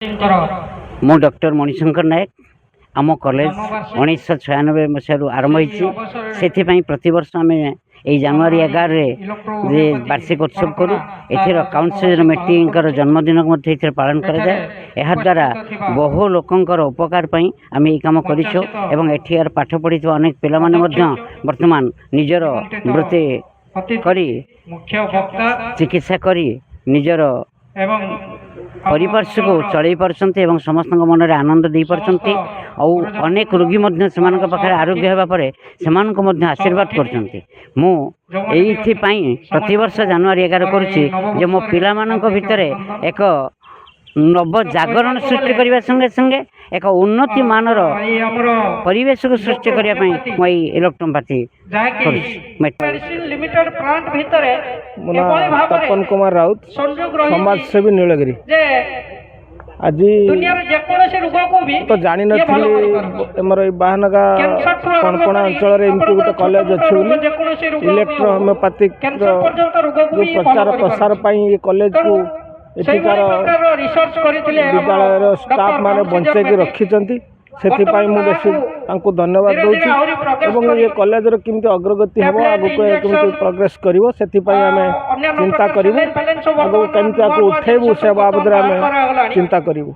मु डॉक्टर मणिशंकर नायक आम कॉलेज 1996 मसीह आरंभ होती प्रति वर्ष आम यही जनवरी 11 वार्षिक उत्सव करूँ। एथर काउंसिल मीटिंग जन्मदिन को पालन कराए। द्वारा बहु लोकंर उपकार आम ये कम कर पाठ पढ़ी अनेक पिला वर्तमान निजर वृत्ति करी चिकित्सा करी निजर परिपार्श्व को चलई पार्टी और समस्त मन में आनंद दे पार्टी। अनेक रोगी पाखे आरोग्य होगापर से आशीर्वाद कर प्रति वर्ष जनवरी 11 करुच्ची मो पिला भितर एक नव जागरण सृष्टि करने संगे संगे एक उन्नति मानर परिवेश को सृष्टि करने मुझे इलेक्ट्रोपैथी लिमिटेड प्लांट भितर तपन कुमार राउत समाजसेवी नीलगिरी आज तो जानी नमर बाहनगा कणकणा अंचल एमती गोटे कॉलेज अच्छी इलेक्ट्रो होमियोपैथिक प्रचार प्रसार ये कॉलेज को एठिकार विद्यालय स्टाफ माने बंचेक रखिंट से मुझे धन्यवाद दूँ। ये कॉलेज केमती अग्रगति हम आगे केमती प्रोग्रेस कर चिंता करूँ आगे केमती उठेबू से बाबद चिंता करूँ।